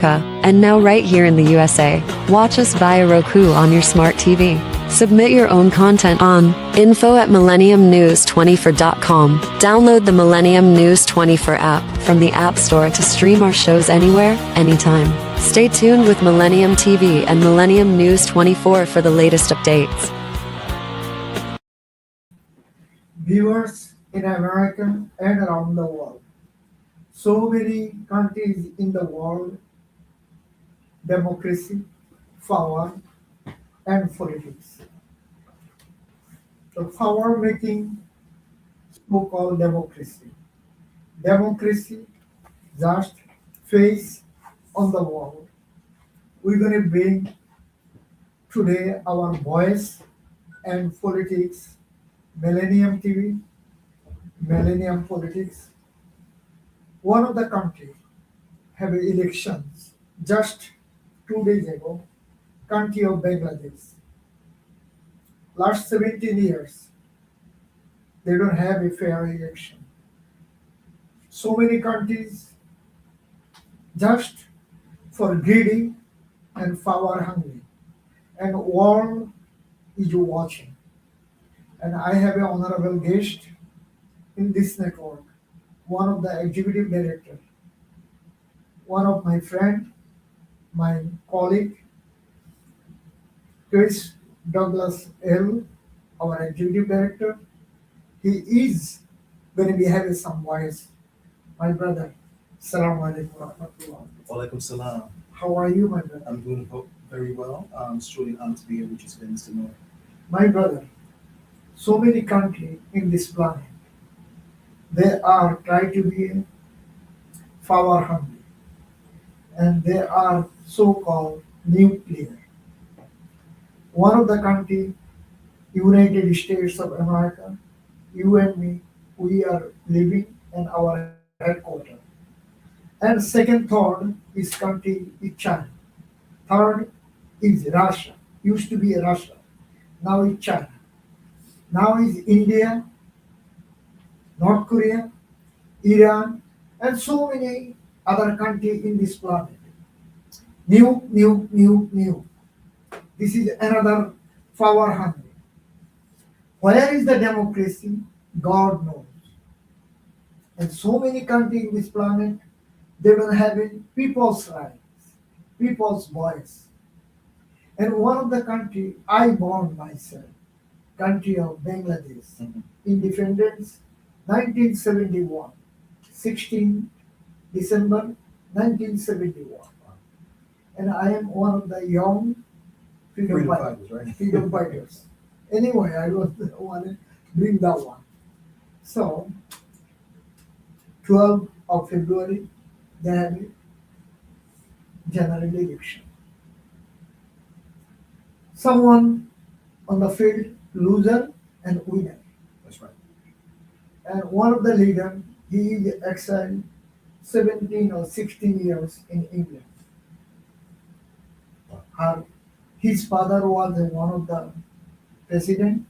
And now right here in the USA, watch us via Roku on your smart TV. Submit your own content on info@millenniumnews24.com. Download the Millennium News 24 app from the App Store to stream our shows anywhere, anytime. Stay tuned with Millennium TV and Millennium News 24 for the latest updates. Viewers in America and around the world. So many countries in the world, democracy, power, and politics. The power making so-called democracy. Democracy just face on the world. We're going to bring today our voice and politics, Millennium TV, Millennium Politics. One of the country have elections just 2 days ago, country of Bangladesh. Last 17 years, they don't have a fair election. So many countries just for greedy and power hungry, and world is watching. And I have an honorable guest in this network, one of the executive director, one of my friend, my colleague, Chris Douglas L., our executive director. He is going to be having some voice. My brother, Assalamu alaikum wa rahmatullah. Walaikum salam. How are you, my brother? I'm doing very well. It's truly an honor to be here with you today, Mr. Noor. My brother, so many countries in this planet, they are trying to be power hungry, and they are so-called nuclear. One of the country, United States of America, you and me, we are living in our headquarters. And second, third is country is China. Third is Russia. Used to be Russia. Now it's China. Now is India, North Korea, Iran, and so many other countries in this planet. New. This is another power hungry. Where is the democracy? God knows. And so many countries in this planet, they don't have people's rights, people's voice. And one of the country I born myself, country of Bangladesh, independence 1971, 16 December 1971. And I am one of the young freedom fighters, right? freedom fighters. Anyway, I was the one to bring that one. So, 12th of February, they have a general election. Someone on the field, loser and winner. That's right. And one of the leaders, he is exiled 17 or 16 years in England. His father was one of the president,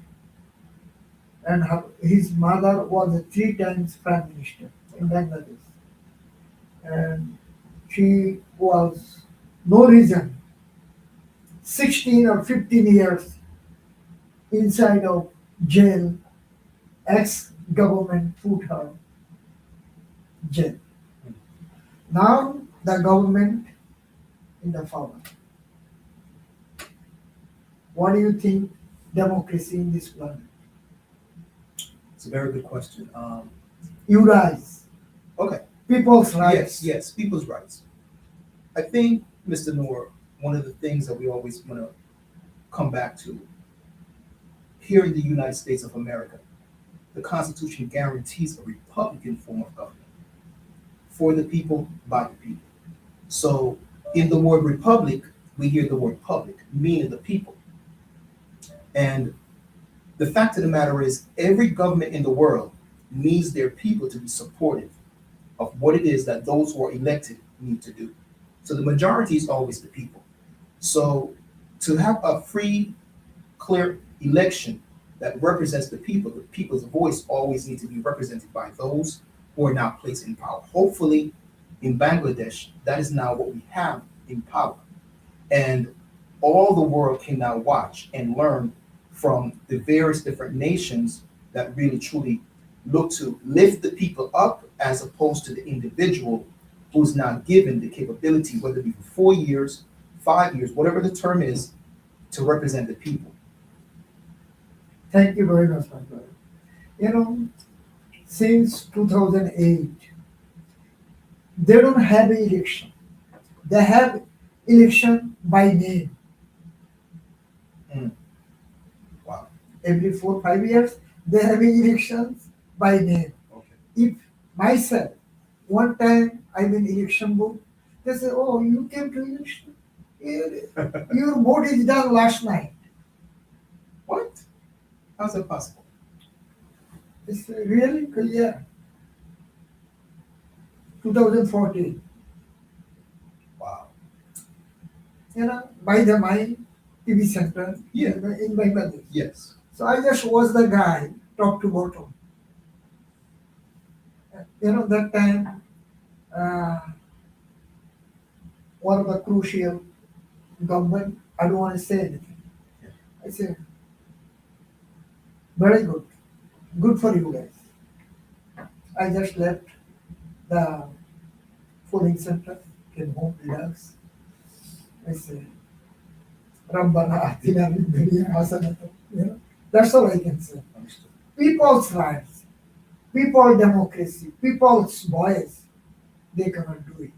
and his mother was 3 times prime minister in Bangladesh. And she was no reason 16 or 15 years inside of jail. Ex-government put her jail. Now the government in the power. What do you think democracy in this planet? It's a very good question. You rise. Okay. People's rights. Yes, people's rights. I think, Mr. Noor, one of the things that we always want to come back to, here in the United States of America, the Constitution guarantees a Republican form of government for the people, by the people. So in the word republic, we hear the word public, meaning the people. And the fact of the matter is, every government in the world needs their people to be supportive of what it is that those who are elected need to do. So the majority is always the people. So to have a free, clear election that represents the people's voice always needs to be represented by those who are not placed in power. Hopefully, in Bangladesh, that is now what we have in power. And all the world can now watch and learn from the various different nations that really truly look to lift the people up as opposed to the individual who's now given the capability, whether it be for 4 years, 5 years, whatever the term is, to represent the people. Thank you very much, my brother. You know, since 2008, they don't have an election. They have election by name. Mm. Wow. Every 4 5 years, they have elections by name. Okay. If myself, one time I'm in election booth, they say, "Oh, you came to election? Your vote is done last night." What? How's that possible? It's really clear. 2014, Wow. by the my TV center Yeah. in Bangladesh. Yes. So I just was the guy top to bottom. That time, uh, one of the crucial government, I don't want to say anything. Yeah. I say, very good. Good for you guys. I just left the polling center, came home, relaxed. I say, Rabbana atina fid dunya hasanatan. That's all I can say. Understood. People's rights, people's democracy, people's voice, they cannot do it.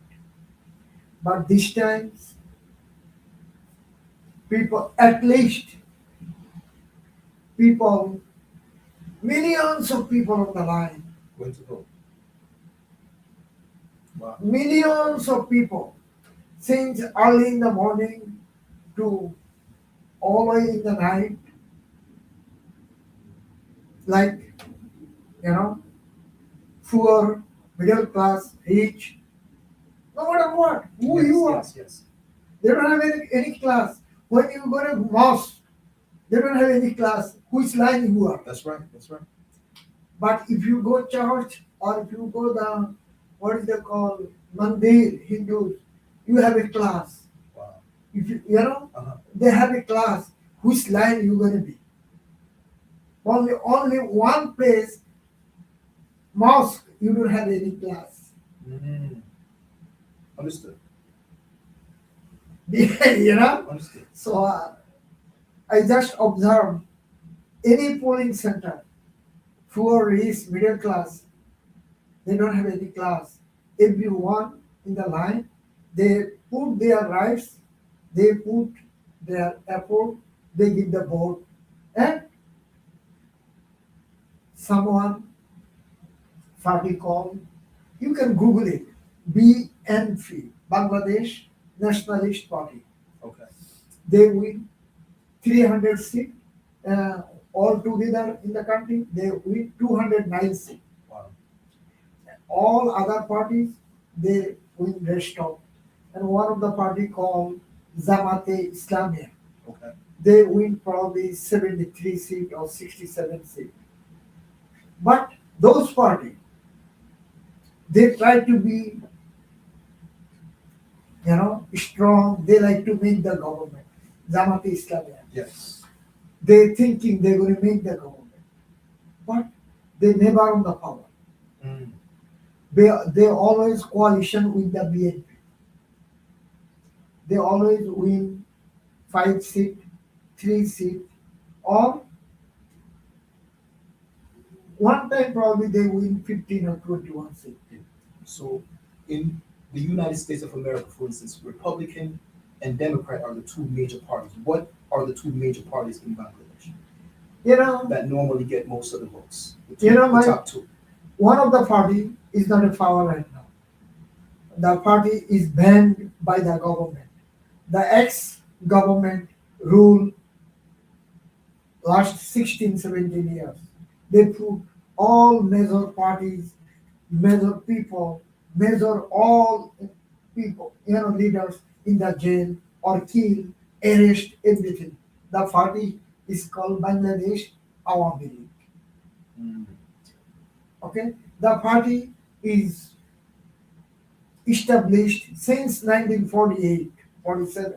But this time, people, at least people, millions of people on the line, Going to vote. Wow. millions of people, since early in the morning to all the way in the night, like, poor, middle class, rich, no matter what, who Yes, you are. yes, yes. They don't have any class. When you go to mosque, they don't have any class. Which line you are. That's right. That's right. But if you go church or if you go the, what is it called, mandir, Hindus, you have a class. Wow. If Uh-huh. they have a class. Which line you gonna be? Only one place, mosque, you don't have any class. Mm. Understood. Understood. So I just observed any polling center, poor, rich, middle class, they don't have any class. Everyone in the line, they put their rights, they put their effort, they give the vote, and someone party called, you can Google it, BNP, Bangladesh Nationalist Party. Okay. They win 300 seats all together in the country. They win 209 seats. Wow. All other parties, they win rest of. And one of the party called Zamate Islamia, Okay. they win probably 73 seats or 67 seats. But those parties, they try to be, strong. They like to make the government. Zamate Islamia. Yes. They thinking they're going to make the government, but they never on the power. Mm. They always coalition with the BNP. They always win 5 seats, 3 seats, or one time probably they win 15 or 21 seats. So, in the United States of America, for instance, Republican and Democrat are the two major parties. What are the two major parties in Bangladesh that normally get most of the votes? The top two. One of the party is not in power right now. The party is banned by the government. The ex-government rule last 16, 17 years. They put all major parties, major people, major all people, leaders in the jail or kill, arrest, everything. The party is called Bangladesh Awami League. Mm. Okay? The party is established since 1948, 47.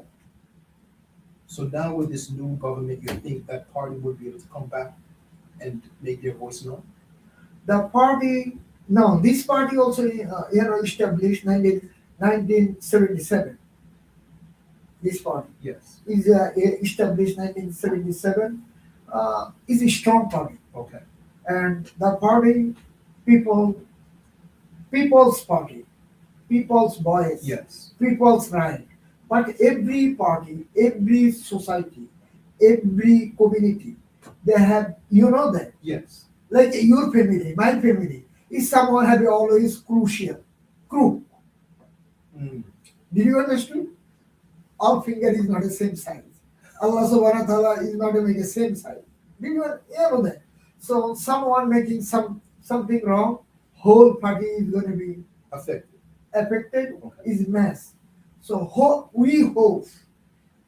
So now with this new government, you think that party would be able to come back and make their voice known? The party, no, this party also established 1977. This party Yes. is established 1977. Is a strong party, Okay. and the party, people, people's party, people's voice, Yes. people's right. But every party, every society, every community, they have, you know that, Yes. like your family, my family, is someone have always crucial, crew. Mm. Did you understand? Our finger is not the same size. Allah subhanahu wa ta'ala is not make the same size. Did you know that? So someone making something wrong, whole party is going to be Affected. affected, Okay. is mess. So we hope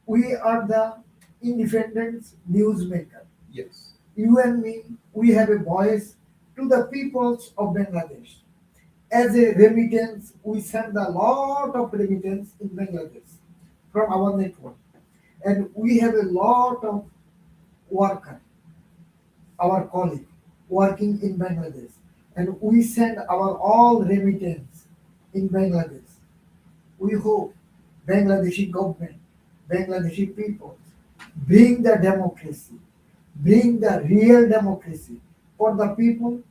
we are the independent newsmaker. Yes. You and me, we have a voice to the peoples of Bangladesh. As a remittance, we send a lot of remittance in Bangladesh from our network. And we have a lot of worker, our colleague, working in Bangladesh. And we send our all remittance in Bangladesh. We hope Bangladeshi government, Bangladeshi people bring the democracy, bring the real democracy for the people,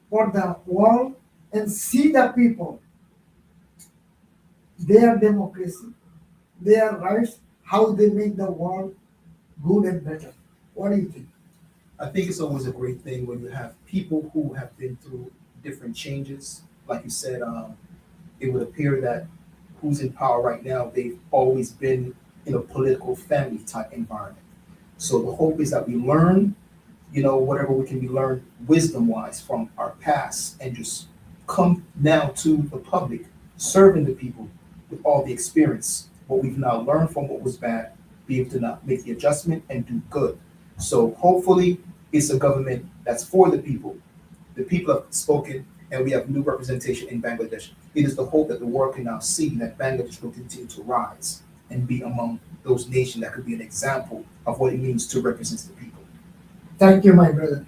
for the world, and see the people, their democracy, their rights, how they make the world good and better. What do you think? I think it's always a great thing when you have people who have been through different changes. Like you said, it would appear that who's in power right now, they've always been in a political family type environment. So the hope is that we learn, whatever we can be learned wisdom wise from our past and just come now to the public, serving the people with all the experience, what we've now learned from what was bad, be able to now make the adjustment and do good. So hopefully it's a government that's for the people. The people have spoken and we have new representation in Bangladesh. It is the hope that the world can now see that Bangladesh will continue to rise and be among those nations that could be an example of what it means to represent the people. Thank you, my brother.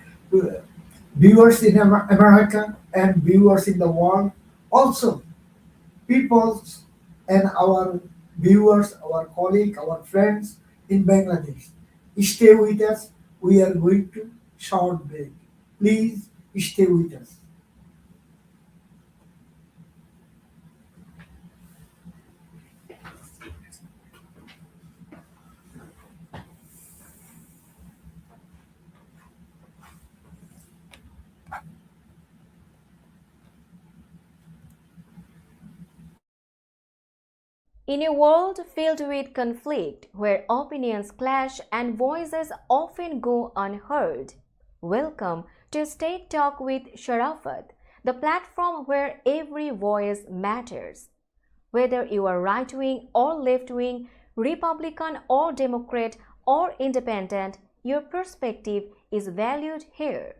Viewers in America and viewers in the world, also peoples and our viewers, our colleagues, our friends in Bangladesh. Stay with us. We are going to short break. Please stay with us. In a world filled with conflict, where opinions clash and voices often go unheard, welcome to State Talk with Sharafat, the platform where every voice matters. Whether you are right wing or left wing, Republican or Democrat or independent, your perspective is valued here.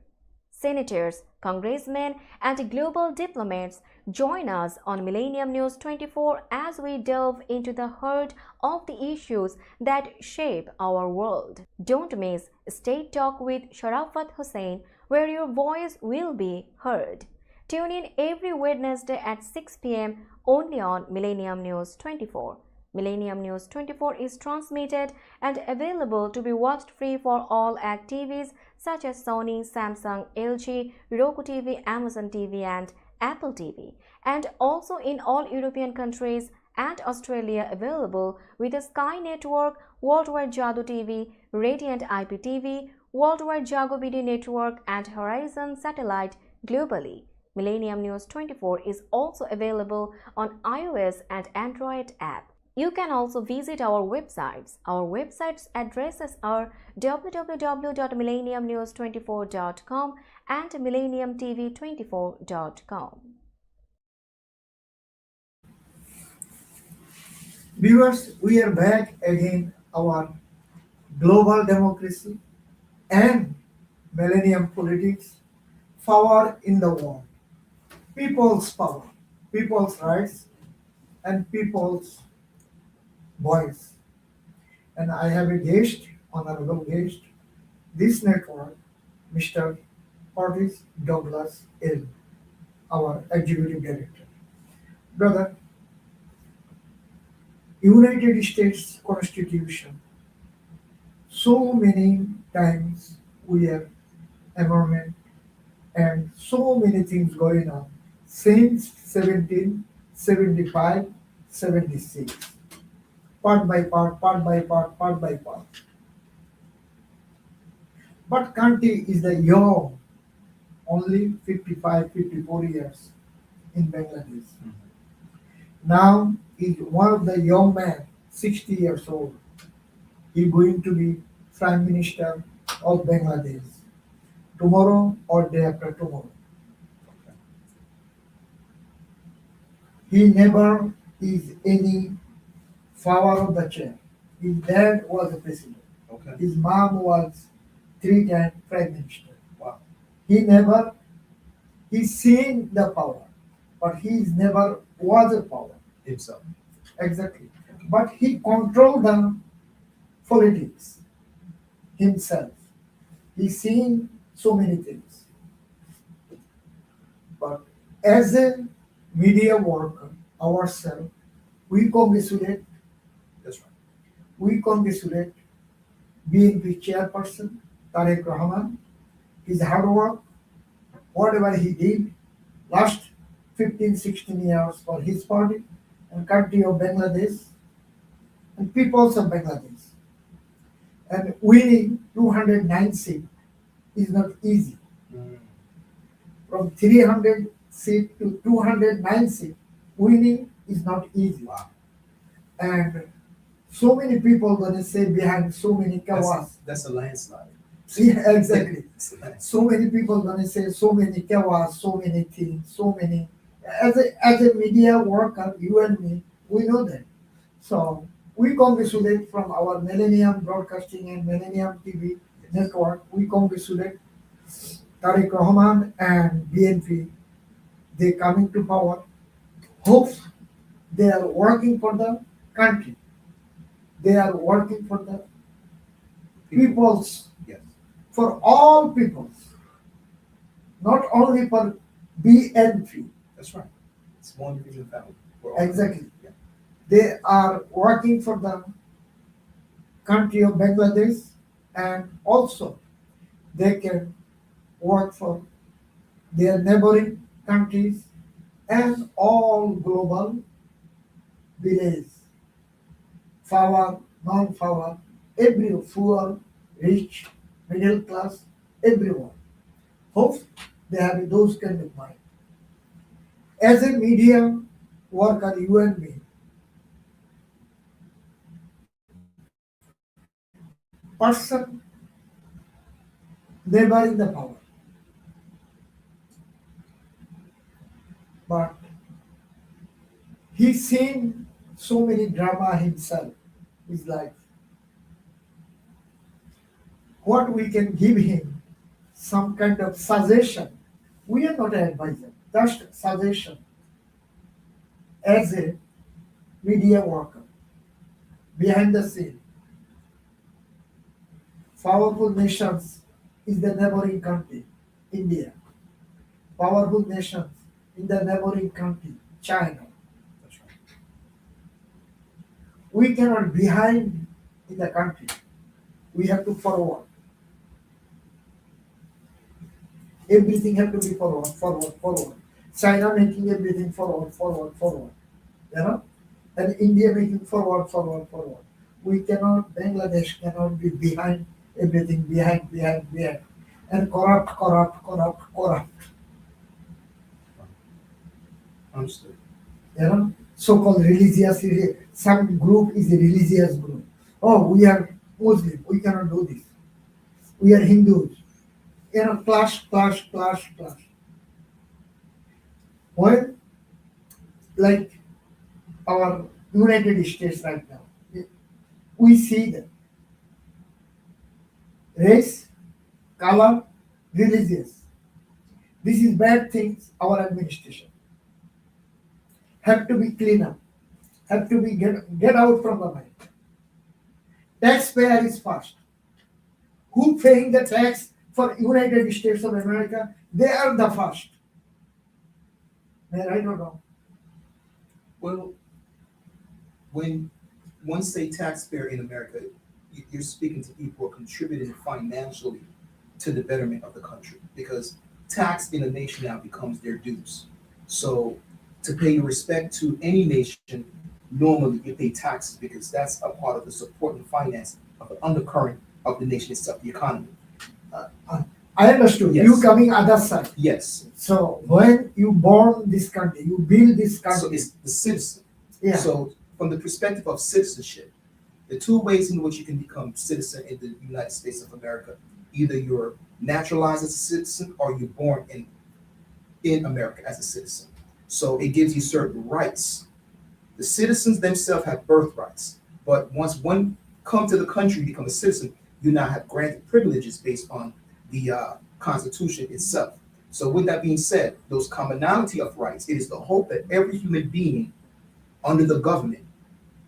Senators, congressmen, and global diplomats join us on Millennium News 24 as we delve into the heart of the issues that shape our world. Don't miss State Talk with Sharafat Hussain, where your voice will be heard. Tune in every Wednesday at 6 p.m. only on Millennium News 24. Millennium News 24 is transmitted and available to be watched free for all act TVs such as Sony, Samsung, LG, Roku TV, Amazon TV and Apple TV, and also in all European countries and Australia available with the Sky Network, Worldwide Jadoo TV, Radiant IPTV, Worldwide Jago BD Network and Horizon Satellite globally. Millennium News 24 is also available on iOS and Android app. You can also visit our websites. Our websites addresses are www.millenniumnews24.com and millenniumtv24.com. Viewers, we are back again our global democracy and millennium politics, power in the world, people's power. people's rights and people's voice. And I have a guest, honorable guest, this network, Mr. Curtis Douglas L., our executive director. Brother, United States Constitution, so many times we are amendment and so many things going on since 1775, 76, part by part, part by part, part by part. But country is the young, only 55, 54 years in Bangladesh. Now is one of the young man, 60 years old. He going to be Prime Minister of Bangladesh tomorrow or day after tomorrow. He never is any power of the chair. His dad was a president. Okay. His mom was 3 times prime minister. Wow. He never, he's seen the power, but he's never was a power. Himself. Exactly. But he controlled the politics himself. He's seen so many things. But as a media worker ourselves, we congratulate, That's right. we congratulate BNP chairperson Tariq Rahman, his hard work, whatever he did last 15, 16 years for his party and country of Bangladesh and peoples of Bangladesh. And winning 209 seats is not easy. Mm. From 300 seat to 209 seat, winning is not easy. Wow. And so many people gonna say behind so many kawas. That's a landslide. Yeah, exactly. It's a landslide. So many people gonna say so many kawas, so many things, so many. As a media worker, you and me, we know that. So we congratulate from our Millennium Broadcasting and Millennium TV network. We congratulate Tariq Rahman and BNP. They coming to power. Hope they are working for the country. They are working for the peoples, Yes. for all peoples, not only for BNP. That's right. It's one human family. We're all- Exactly. Yeah. They are working for the country of Bangladesh and also they can work for their neighboring countries and all global village, power, non-power, every poor, rich, middle class, everyone. Hope they have those kind of mind. As a media worker, you and me, person never in the power. But he's seen so many drama himself, his life. What we can give him, some kind of suggestion. We are not an advisor, just suggestion as a media worker behind the scene. Powerful nations is the neighboring country, India. Powerful nations in the neighboring country, China. That's right. We cannot behind in the country. We have to forward. Everything have to be forward, forward, forward. China making everything forward, forward, forward. You know? And India making forward, forward, forward. We cannot, Bangladesh cannot be behind everything, behind, behind, behind. And corrupt, corrupt, corrupt, corrupt. Understood. You know? So-called religious, some group is a religious group. Oh, we are Muslim, we cannot do this. We are Hindus. You know, clash, clash, clash, clash. When, like our United States right now, we see that race, color, religious. This is bad things, our administration. have to be clean up, have to be get out from the mind. Taxpayer is first. Who paying the tax for United States of America? They are the first. Man, I don't know. Well, when one say taxpayer in America, you're speaking to people who are contributing financially to the betterment of the country because tax in a nation now becomes their dues. So to pay your respect to any nation, normally you pay taxes because that's a part of the support and finance of the undercurrent of the nation itself, the economy. Uh, I understood. Yes. You coming other side. Yes. So when you born this country, you build this So country. it's the citizen. Yeah. So from the perspective of citizenship, the two ways in which you can become citizen in the United States of America, either you're naturalized as a citizen or you're born in America as a citizen. So it gives you certain rights. The citizens themselves have birthrights, but once one come to the country and become a citizen, you now have granted privileges based on the Constitution itself. So with that being said, those commonality of rights, it is the hope that every human being under the government,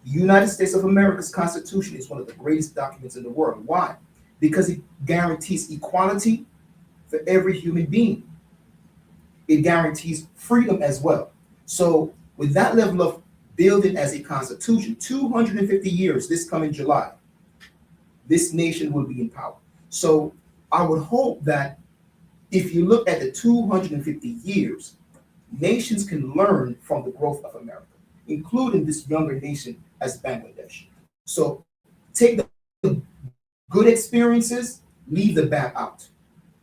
the United States of America's Constitution is one of the greatest documents in the world. Why? Because it guarantees equality for every human being. It guarantees freedom as well. So with that level of building as a constitution, 250 years this coming July, this nation will be in power. So I would hope that if you look at the 250 years, nations can learn from the growth of America, including this younger nation as Bangladesh. So take the good experiences, leave the bad out.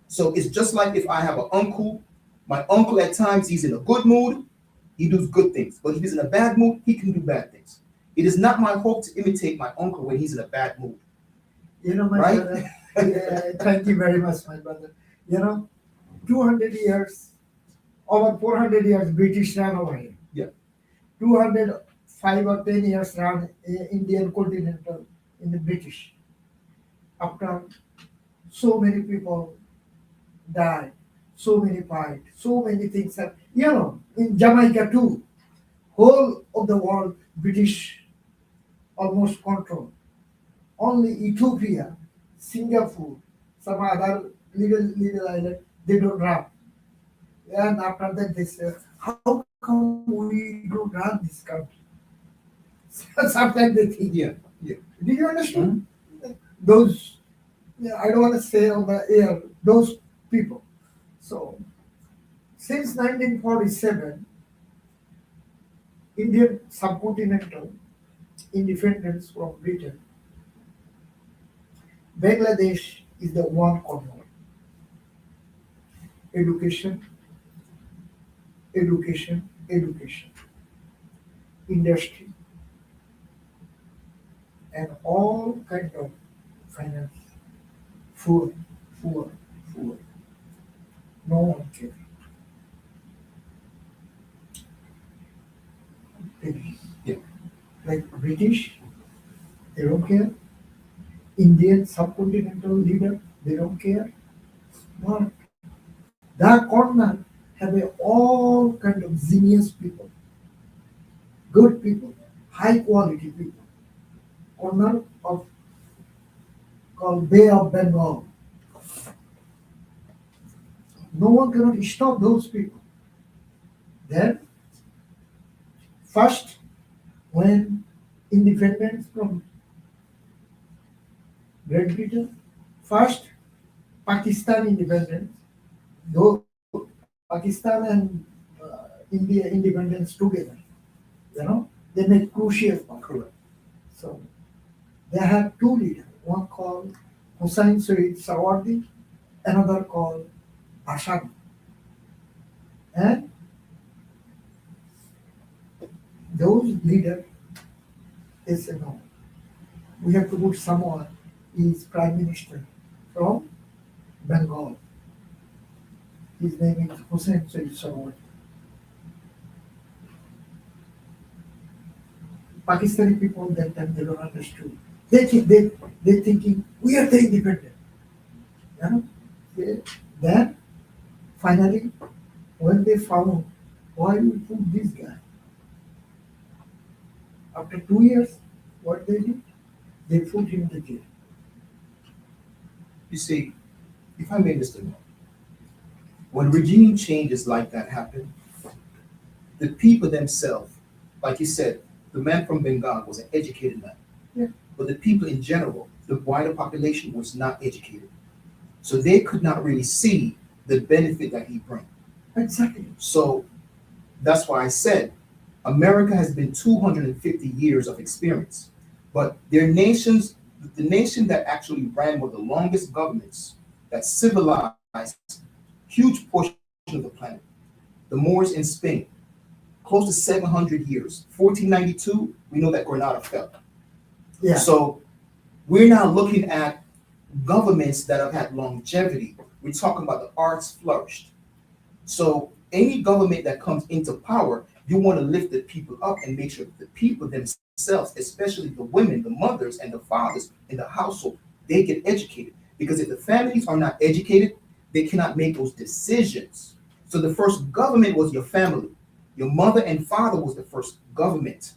So it's just like if I have an uncle, my uncle at times he's in a good mood, he does good things. But if he's in a bad mood, he can do bad things. It is not my hope to imitate my uncle when he's in a bad mood. You know, my Right? brother, thank you very much, my brother. You know, 200 years, over 400 years, British ran over here. Yeah. 205 or 10 years ran Indian continental in the British. After so many people died, so many fight, so many things have, you know, in Jamaica too, whole of the world, British almost control. Only Ethiopia, Singapore, some other little island, they don't run. And after that they say, how come we don't run this country? Sometimes they think. Yeah, yeah. Did you understand? Those, yeah, I don't want to say on the air, those people. So, since 1947, Indian subcontinental independence from Britain, Bangladesh is the one corner. Education, education, education, industry, and all kind of finance, food, food, food. No one cares. Yeah. Like British, they don't care. Indian subcontinental leader, they don't care. But that corner have all kind of genius people, good people, high quality people. Corner of called Bay of Bengal. No one cannot stop those people. Then, first, when independence from Great Britain, first Pakistan independence, though Pakistan and India independence together, you know, they made crucial part. Correct. So they had two leaders, one called Hussain Saeed Sawardi, another called Bashar. And those leaders, they said, no, we have to put someone is prime minister from Bengal. His name is Hussain Saeed Sawardi. Pakistani people that time they don't understood. They thinking we are the independent. You know? Then finally when they found why we put this guy, After 2 years, what they did? They put him to jail. You see, if I may, Mr. Moore, when regime changes like that happen, the people themselves, like you said, the man from Bengal was an educated man. Yeah. But the people in general, the wider population was not educated. So they could not really see the benefit that he brought. Exactly. So that's why I said America has been 250 years of experience. But their nations, the nation that actually ran with the longest governments that civilized huge portion of the planet, the Moors in Spain, close to 700 years. 1492, we know that Granada fell. Yeah. So we're now looking at governments that have had longevity. We're talking about the arts flourished. So any government that comes into power, you want to lift the people up and make sure that the people themselves, especially the women, the mothers, and the fathers in the household, they get educated. Because if the families are not educated, they cannot make those decisions. So the first government was your family. Your mother and father was the first government.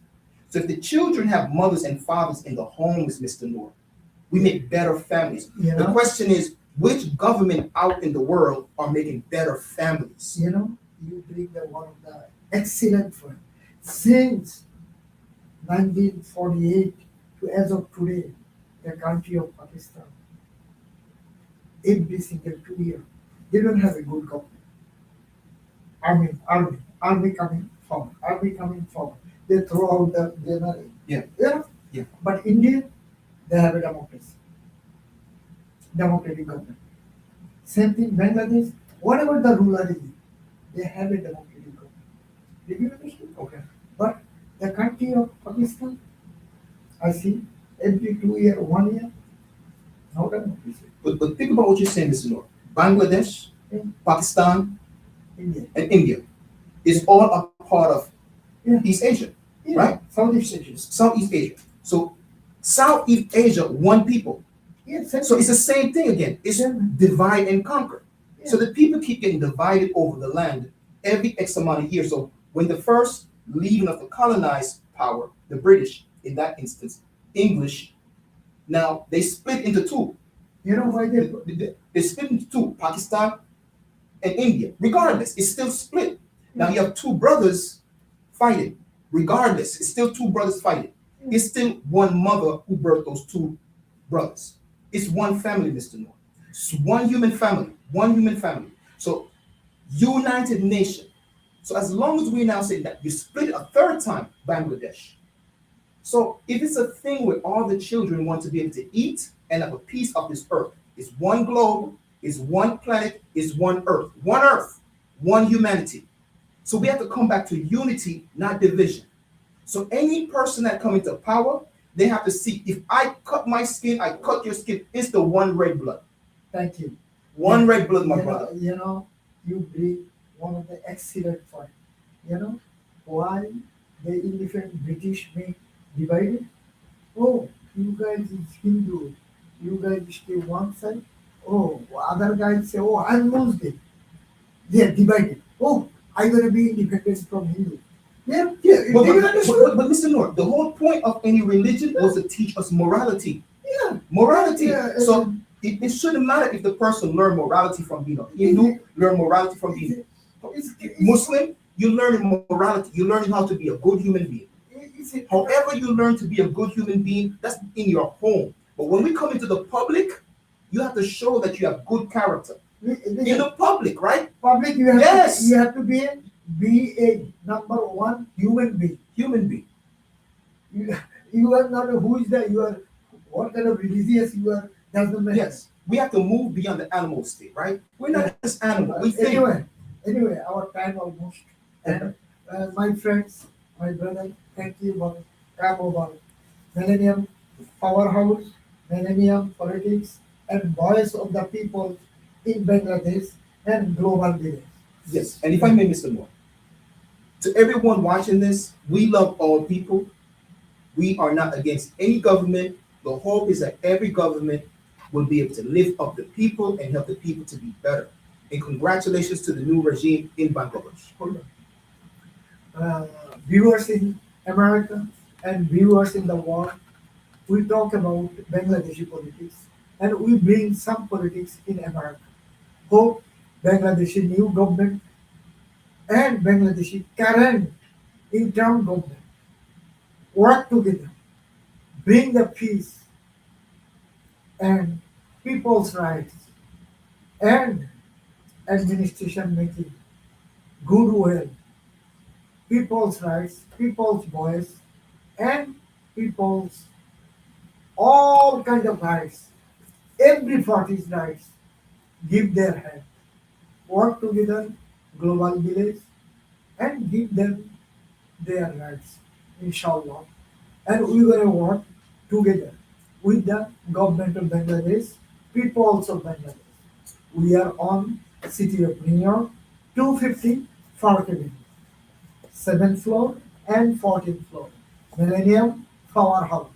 So if the children have mothers and fathers in the homes, Mr. Noor, we make better families. You The know? question is, which government out in the world are making better families? You know, you bring the one of the excellent point. Since 1948 to as of today, the country of Pakistan, every single 2 years, they don't have a good government. Army coming forward. They throw out the general. Yeah. Yeah. Yeah. But India, they have a democracy, democratic government. Same thing, Bangladesh, whatever the ruler is, they have a democratic government. Did you understand? Okay. But the country of Pakistan, I see every 2 year, 1 year, no democracy. But think about what you're saying, Mr. Noor. Bangladesh, Yeah. Pakistan, India. and India is all a part of Yeah. East Asia, Yeah. right? Southeast Asia. Southeast Asia. So Southeast Asia, one people. Yes. So it's the same thing again. It's divide and conquer. So the people keep getting divided over the land every X amount of years. So when the first leaving of the colonized power, the British, in that instance, English, now they split into two. You know why they They split into two, Pakistan and India. Regardless, it's still split. Now you have two brothers fighting. Regardless, it's still two brothers fighting. It's still one mother who birthed those two brothers. It's one family, Mr. Noor. It's one human family. One human family. So United Nation. So as long as we now say that you split a third time, Bangladesh. So if it's a thing where all the children want to be able to eat and have a piece of this earth, it's one globe, it's one planet, it's one earth, one humanity. So we have to come back to unity, not division. So any person that come into power, they have to see, if I cut my skin, I cut your skin, it's the one red blood. Thank you. One red blood, my You know, brother. you bring one of the excellent point. Why the indifferent British make divided? Oh, you guys is Hindu. You guys stay one side. Oh, other guys say, oh, I'm Muslim. They are divided. Oh, I'm gonna be independent from Hindu. Yeah. But, They but, understood. but Mr. Noor, the whole point of any religion was to teach us morality. Yeah. Morality. Yeah, So it shouldn't matter if the person learned morality from being a Hindu, learn morality from being Muslim. You're learning morality. You're learning how to be a good human being. However you learn to be a good human being, that's in your home. But when we come into the public, you have to show that you have good character. In the public, right? Public, you have Yes. you have to be a number one human being. Human being. You are not a, who is that? You are what kind of religious you are. Doesn't matter. Yes. We have to move beyond the animal state, right? We're not just animal. We think. Anyway, our time almost. And my friends, my brother, thank you for come over Millennium Powerhouse, Millennium Politics, and Voice of the People in Bangladesh and Global Village. Yes. And if I may, Mr. Moore, to everyone watching this, we love all people. We are not against any government. The hope is that every government will be able to lift up the people and help the people to be better. And congratulations to the new regime in Bangladesh. Viewers in America, and viewers in the world, we talk about Bangladeshi politics and we bring some politics in America. Hope Bangladeshi new government and Bangladeshi current interim government work together, bring the peace and people's rights and administration making goodwill, people's rights, people's voice, and people's all kind of rights, every party's rights, give their hand, work together, global village, and give them their rights, inshallah. And we're gonna work together with the government of Bangladesh, peoples of Bangladesh. We are on City of New York, 250 Park Avenue, 7th floor and 14th floor. Millennium Powerhouse.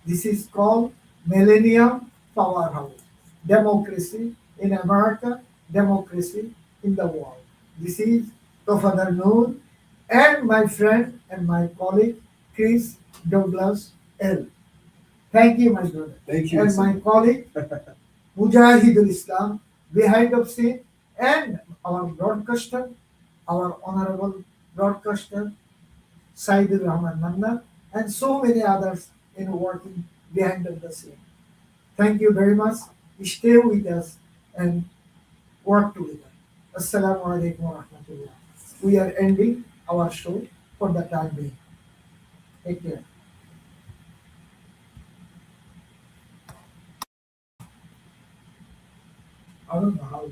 This is called Millennium Powerhouse. Democracy in America, democracy in the world. This is Tofeder Noor and my friend and my colleague Chris Douglas L. Thank you, my brother. Thank you, And Mr. my Noor. colleague Mujahidul Islam behind the scene and our broadcaster, our honorable broadcaster Saidul Rahman Manna, and so many others in working behind the scene. Thank you very much. Stay with us and work together. Assalamu alaikum wa rahmatullah. We are ending our show for the time being. Take care. I don't know how.